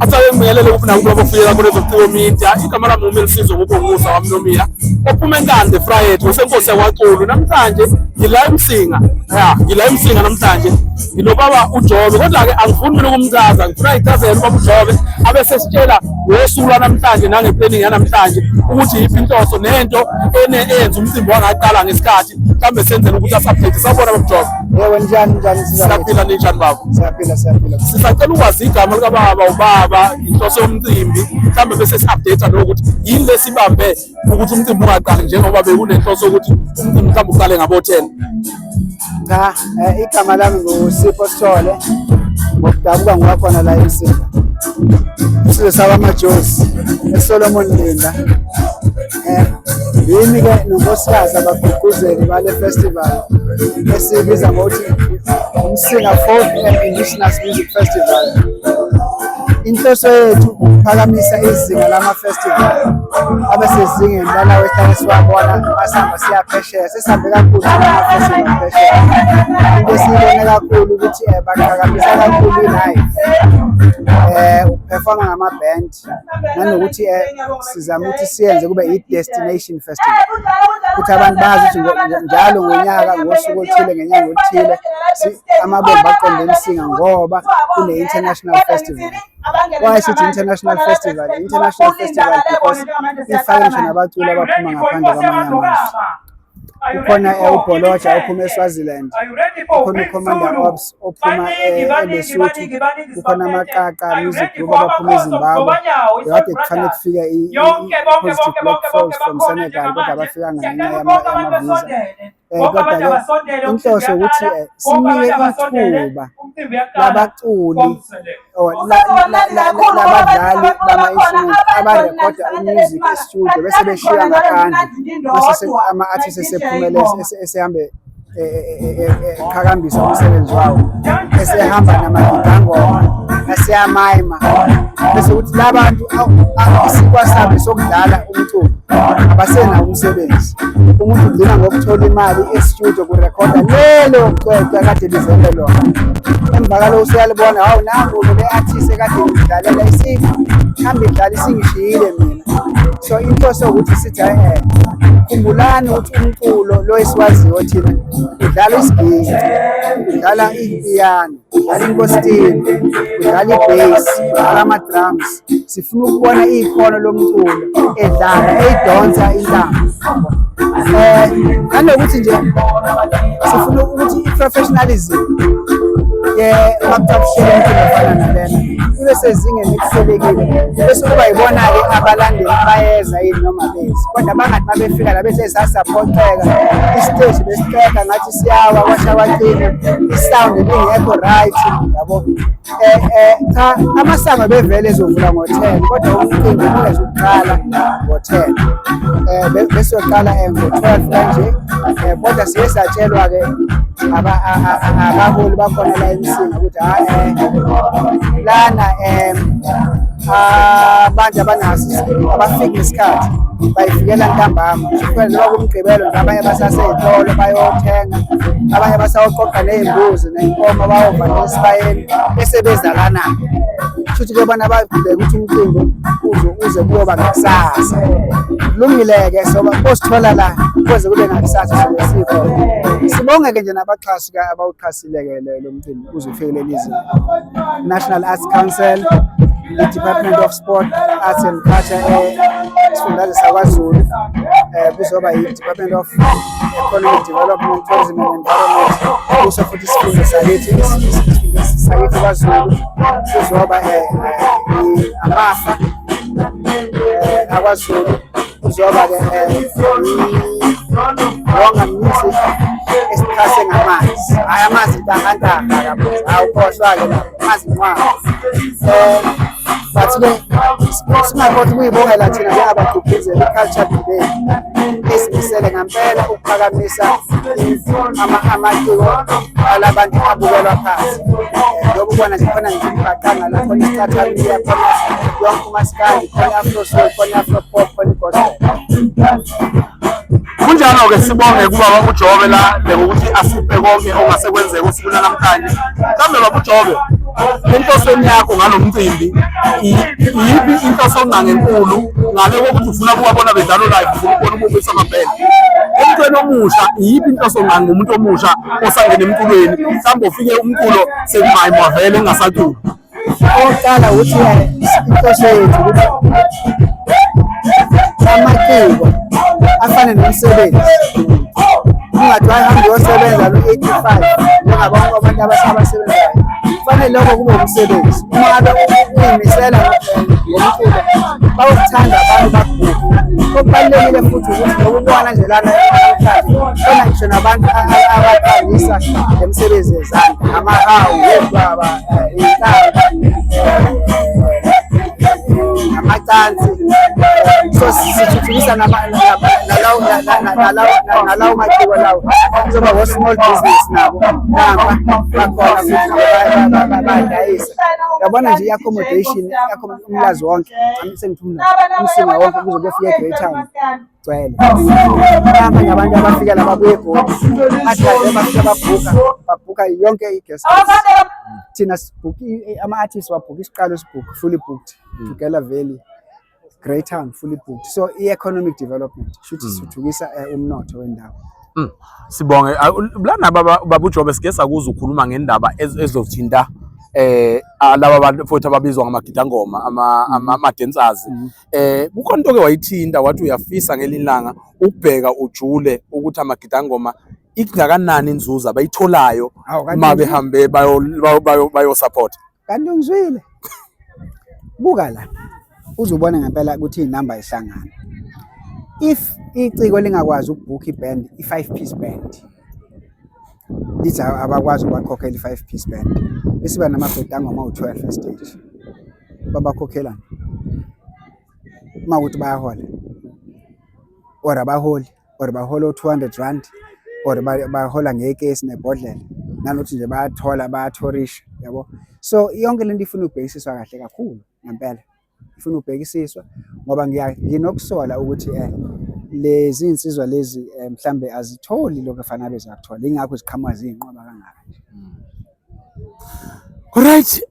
Athawe ngibingelele ukufuna ukuba kufika kulezo media igama lami uMelisizo Ngubongusa wamNomia ophuma enkande Friday usenkosi yakwaXulu namhlanje ngila emsinga ngila emsinga namhlanje ngilobaba uJobe kodwa ke angifuni mina ukumchaza ngifuna ichazele ubaba uJobe abese sitshela ngosuku namhlanje nangeplanning yanamhlanje ukuthi yiphi inhloso nento enenze umcimbi wangaqala ngesikhathi mhlambe senzele ukuthi asupdate sabona baba uJobe. Yebo njani Siyaphila ninjani baba? Siyaphila. Sisacela ukwazi igama likababa ubaba inhloso yomcimbi mhlambe bese si-update lokuthi yini lesibambe ukuthi umcimbi ungaqali njengoba bekunenhloso ukuthi umcimbi mhlambe uqale ngabo 10. Cha, igama lami nguSipho Sithole ngokudabuka ngowakhona la eMsinga. Isizwe sabamaJozi eSolomon Linda. Yimi ke nonkosikazi abagqugquzeli bale festival esibiza ngokuthi uMsinga Folk and Indigenous Music Festival. Inhloso yethu ukuphakamisa izinga lama-festival abesezingeni lalawo esihlale siwabona masihamba siyaphesheya sesihambe kakhulu ama-festival phesheya. Into esiyibone kakhulu ukuthi baqhakamisa kakhulu i-live ukuphefoma ngama-band nanokuthi sizama ukuthi siyenze kube i-destination festival ukuthi abantu bazi ukuthi njalo ngonyaka ngosuku oluthile ngenyanga oluthile amabomba aqonde eMsinga ngoba kune-international festival. Why is it international festival? International festival because ifake ngisho nabaculi abaphuma ngaphandle kwamanye amazwe. Kukhona uBholoja ophuma eSwaziland, kukhona uCommander Ops ophuma eLesotho, kukhona amaQaqa Music Group abaphuma eZimbabwe. Kade kufanele kufike i-Positive Black Folks from Senegal kodwa abafika ngenxa yama-visa. Kodwa ke inhloso ukuthi sinike ithuba labaculi labadlali bama-instrument abarekhoda umusic e-studio bese beshiya ngaphandle mase ama-artists esephumelele esehambe qhakambisa umsebenzi wawo esehamba namagidangoma aseyamayima bese ukuthi labantu sikwasabe sokudlala umculo abasenawo umsebenzi. Umuntu ugcina ngokuthola imali e-studio kurekhoda lelo cwecwe kade lizenze lona. Emva kalokho usuyalibona hawu nangu le artist ekade ngidlalela hambe idlala isingishiyile mina. So inhloso ukuthi sithi khumbulani ukuthi umculo lo esiwaziyo thina udlala isigidi, udlala ipiyano, udlala inkositini, udlala ibass, udlala ama-drums. Sifuna ukubona ikhono lomculo edlala eyidonsa intamo. Nanokuthi nje sifuna ukuthi i-professionalism makuthathishele umculo ofana nalena ibe sezingeni elihlelekile bese kuba yibona-ke abalandeli bayeza yini noma bezi kodwa bangathi uma befika la bese sasaphotheka isiteji besiceda ngathi siyawa kwashawacina isound lingekho right yabo. Cha amasango bevele ezovula ngo-10 kodwa umcimbi ungezukuqala ngo-10 bese yoqala ngo-12 kanje kodwa siye satshelwa-ke abaholi bakhona la eMsinga ukuthi lana abantu abanaso abafika ngesikhathi bayifikela ntambama kufanele loku umgqibelo abanye basaseyitolo bayothenga abanye basawoqoqa ney'mbuzi ney'nkomo bayova nesibayeni bese bezalana futhi kobana babheke ukuthi umcimbi uze kuyoba ngakusasa kulungile-ke soba osithola la kuze kube ngakusasa sobe sikho. Sibonge-ke nje nabaxhasi abawuxhasile-ke lo mcimbi uze ufike leli zinga. National Arts Council, the Department of Sport, Arts and Culture esifundazwe saKwaZulu, kuzoba i-Department of Economic Development, Tourism and Environment, kuso futhi isifundo sakithi KwaZulu, kuzoba amafa akwaZulu, kuzoba-ke wonga music esichase ngamanzi, hhayi amanzi ntangantanga kabuza awukhohlwa-ke amanzi nqwaba. But-ke singakhohlwa ukuyibongela thina njengabagqugquzeli i-culture today esimisele ngampela ukuphakamisa amaciko alabantu abukelwa phansi. Njengoba ubona nje khona nje ibhaqanga la khona isicathamiya khona yonke umaskandi khona afro-soul khona i-afro-pop khona i-gospel. Kunjalo-ke sibonge kubaba uJobe la ngokuthi asiphe konke ongase kwenzeka usuku namhlanje. Kambe baba uJobe Intosweni yakho ngalomcimbi iyiphi inhloso ngenkulu ngale kokuthi ufuna ukubona bedlalo live ufuna ukubona ubukisa amabhele emntweni omusha iyiphi inhloso ngumuntu omusha osangena emculweni mhlawumbe ufike umculo sekumayimo vele engasaculi oqala ukuthi inhloso yethu ukuthi amaciko afane nomsebenzi ungathiwa hambe uyosebenza lo-85 njengabonke abantu abasebenzayo kufanele lokho kube umsebenzi uma ngabe uyimisela ngomculo bawuthanda abantu bakubhuku okubalulekile futhi ukuthi nokubona nje lana khona ngisho nabantu abakhangisa ngemisebenzi yezandla amahawu obaba intaba amacansi so sithuthukisa nalawo maciko lawo kuzoba wo-small business nabo namba bakhona futhi bayadayisa yabona nje i-accommodation umlazi wonke sengithi umsinga wonke kuze kuyofika e-Great Town gcwele abanye abantu abafika la babuye bafika babhuka yonke i-guest house thina ama-artists wabhuka isiqalo sibhuka fully booked Tugela Valley Great Town fully booked so i-economic development should sithuthukisa umnotho wendawo. Sibonge lana baba uJobe sike sakuza ukukhuluma ngendaba ezothinta laba abantu futhi ababizwa ngamagidangoma ama dancers kukhona into ke wayithinta wathi uyafisa ngelilanga ukubheka ujule ukuthi amagidangoma ikungakanani inzuzo abayitholayo uma behambe bayo support kanti ngizwile buka la uzubona ngempela ukuthi inamba ihlangana if iciko lingakwazi ukubhuka iband i5 piece band lithi abakwazi ukubakhokhela i5 piece band besiba namabhedangoma u12 stage babakhokhelana mawuthi bayahola or abaholi or bahola u200 rand or bahola ngekesi nebhodlela nanokuthi nje bayathola bayathorisha yabo so yonke lento ifuna ukubhekisiswa kahle kakhulu ngempela ifuna ukubhekisiswa ngoba nginokusola ukuthi lezi insizwa lezi mhlambe azitholi lokho efanele bezakuthola ingakho ziqhamuka ziyinqoba kangaka nje. Alright,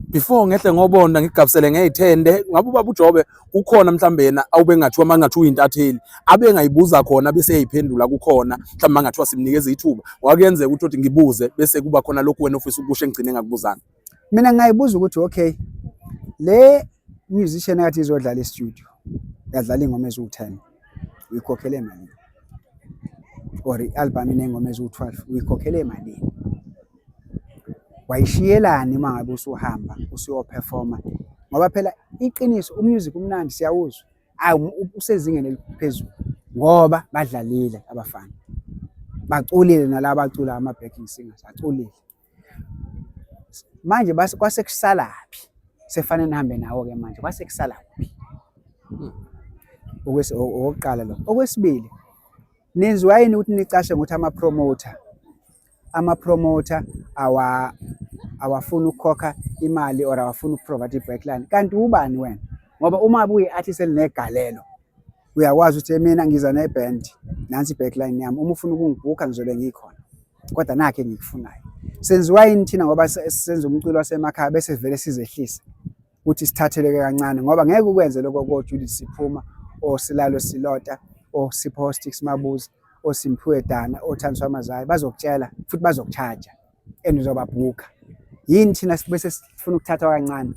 before ngehle ngobona ngigabisele ngeyithende ngabe ubaba uJobe ukhona mhlambe yena awube ngathiwa mangathi uyintatheli abe ngayibuza khona bese eyiphendula kukhona mhlambe mangathiwa simnikeza ithuba wakuyenzeka ukuthi ngibuze bese kuba khona lokhu wena ofisa ukusho engcine ngakubuzana. Mina ngayibuza ukuthi okay le musician yathi izodlala e-studio yadlala ingoma ezu10 uyikhokhele imali or i-album inengoma ezu12 uyikhokhele imali wayishiyelani mangabe usuhamba usuyoperforma ngoba phela iqiniso umusic umnandi siyawuzwa usezingeni eliphezulu ngoba badlalile abafana baculile nalabo bacula ama backing singers baculile manje base kwasekusalaphi sefane nihambe nawo ke manje kwasekusalaphi okokuqala lo okwesibili nenziwa yini ukuthi nicashe ukuthi ama-promoter awafuna ukukhokha imali or awafuna ukuprovide i-backline kanti ubani wena ngoba uma buyi-artist elinegalelo uyakwazi ukuthi mina ngiza neband nansi i-backline yami uma ufuna ukungibhuka ngizobe ngikhona kodwa nakhe ngikufunayo senziwa yini thina ngoba senza umculo wasemakhaya bese vele sizehlisa ukuthi sithatheleke kancane ngoba ngeke ukwenze lokho koJudith Siphuma oSilalo Silota oSipho Sticks Mabuza oSimphiwe Dana oThanswa Mazayi bazokutshela futhi bazokucharge uzobabhuka yini thina bese sifuna ukuthatha kancane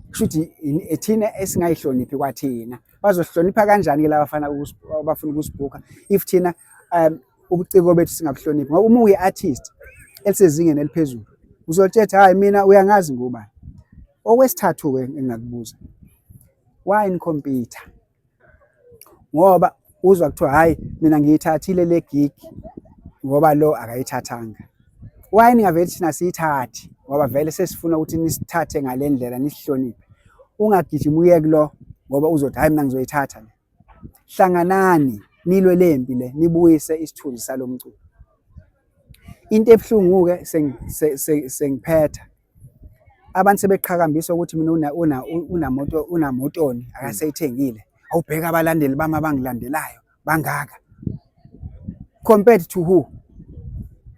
kushuthi thina esingayihloniphi kwathina bazohlonipha kanjani ke laba bafana abafuna ukusibhuka if thina ubuciko bethu singabuhloniphi ngoba uma uyi-artist elisezingeni eliphezulu uzothetha hayi mina uyangazi ngubani. Okwesithathu ke engakubuza wine computer ngoba uzwa kuthiwa hayi mina ngiyithathile le gig ngoba lo akayithathanga wine ngavele thina siyithathi ngoba vele sesifuna ukuthi nisithathe ngalendlela nisihloniphe ungagijima uye kulo ngoba uzothi hayi mina ngizoyithatha le hlanganani nilwe lempi le nibuyise isithunzi salomculo into ebhlungu ke sengiphetha abantu sebeqhakambisa ukuthi mina unamotoni akaseyithengile awubheka abalandeli bami abangilandelayo bangaka compared to who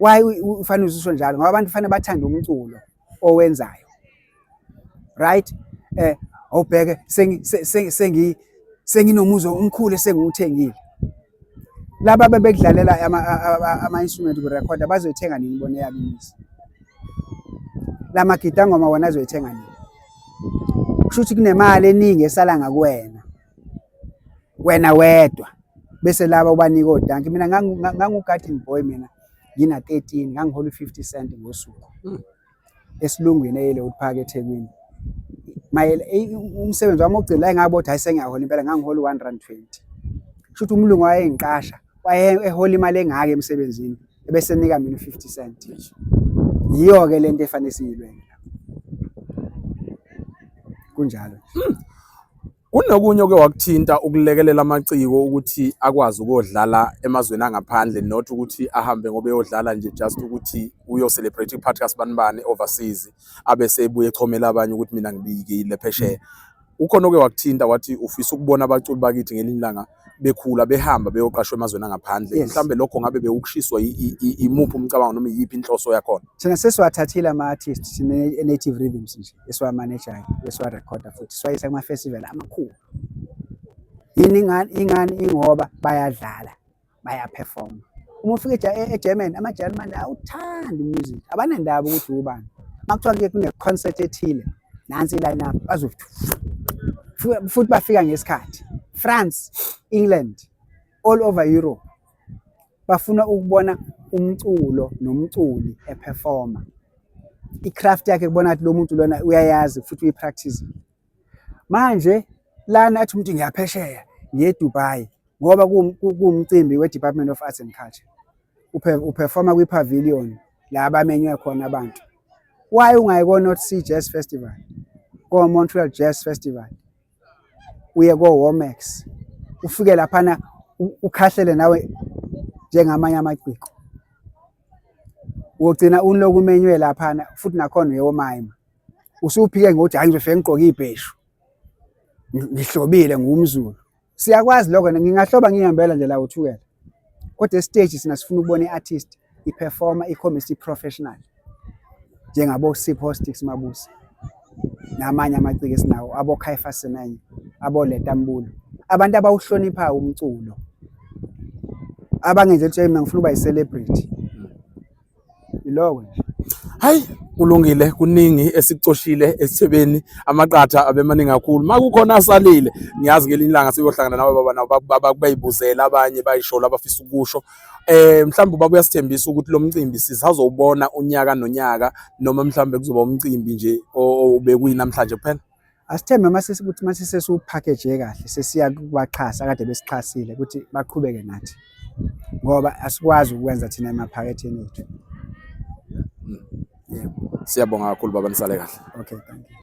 why ufanele uzisho njalo ngoba abantu fanele bathanda umculo owenzayo, right? Awubheke senginomuzi omkhulu sengiwuthengile. Laba bebekudlalela ama-instrument ku-recorder bazoyithenga nini bona eyabo imizi? La magidangoma wona azoyithenga nini? Kusho ukuthi kunemali eningi esala ngakuwena, wena wedwa, bese laba ubanika odanki. Mina ngangu-garden boy, mina ngina-13 ngangihola u-50 cent ngosuku esilungwini e-Leeuwarden Park eThekwini. Umsebenzi wami ogcina la engabothi hayi sengiyahola impela, ngangihola u-R1.20. Kusho ukuthi umlungu wayengiqasha ehola imali engaka emsebenzini ebese nika mina u-50 cent. Yiyo-ke lento efanele siyilwele kunjalo. Kunokunye oke wakuthinta ukulekelela amaciko ukuthi akwazi ukodlala emazweni angaphandle, not ukuthi ahambe ngoba eyodlala nje just ukuthi uyo celebrate iphathi kaSibanibani overseas abese ebuye echomela abanye ukuthi mina ngibikile phesheya. Ukhona oke wakuthinta wathi ufisa ukubona abaculi bakithi ngelinye ilanga bekhula behamba beyoqashwa emazweni angaphandle? Mhlambe lokho ngabe bewukushiswa imuphi umcabango noma yipi inhloso yakhona? Thina sesiwathathile ama-artists native rhythms nje esiwamanajayo, esiwarekhoda futhi siwayisa kuma-festival amakhulu. Ingani ingoba bayadlala, bayaperforma. Uma ufika eGermany, ama-German awuthandi music, abanendaba ukuthi ubani. Makuthiwa kune-concert ethile, nansi i-line-up futhi bafika ngesikhathi. France, England, all over Europe bafuna ukubona umculo nomculi eperforma. I-craft yakhe kubona ukuthi lo muntu lona uyayazi futhi uyipractice. Manje lana athi umuntu ngiyaphesheya ngiye eDubai ngoba kuwumcimbi we-Department of Arts and Culture. Uperforma kwi-pavilion la abamenywe khona abantu. Why ungayikona North Sea Jazz Festival, ko Montreal Jazz Festival, uye ko Womex, ufike laphana ukhahlele nawe njengamanye amaciko, ugcina unloku umenywe laphana futhi nakhona uyomayima, usuphike ngokuthi hayi ngizofika ngigqoke ibheshu ngihlobile ngumZulu. Siyakwazi lokho, ngingahloba ngihambela nje la uthukela, kodwa estage sina sifuna ukubona i-artist iperforma i-comedy professional njengabo Sipho Sticks Mabusi namanye amaciko esinawo, abo Caiphus Semenya, abo Letta Mbulu, abantu abawuhlonipha umculo, abangenze ukuthi mina ngifuna ukuba yi-celebrity. Yiloko nje. Hayi, kulungile, kuningi esikucoshile esithebeni, amaqatha abemaningi kakhulu. Makukhona asalile, ngiyazi ngelinye ilanga siyohlangana nawe bayibuzela abanye bayishola abafisa ukusho. Mhlawumbe baba uyasithembisa ukuthi lo mcimbi sizazowubona unyaka nonyaka noma mhlawumbe kuzoba umcimbi nje obekuyi namhlanje kuphela? Asithembe ukuthi mase sesiwupackage kahle sesiya kubaxhasa kade besixhasile ukuthi baqhubeke nathi, ngoba asikwazi ukwenza thina emaphaketheni ethu. Siyabonga kakhulu baba, nisale kahle. Okay, thank you.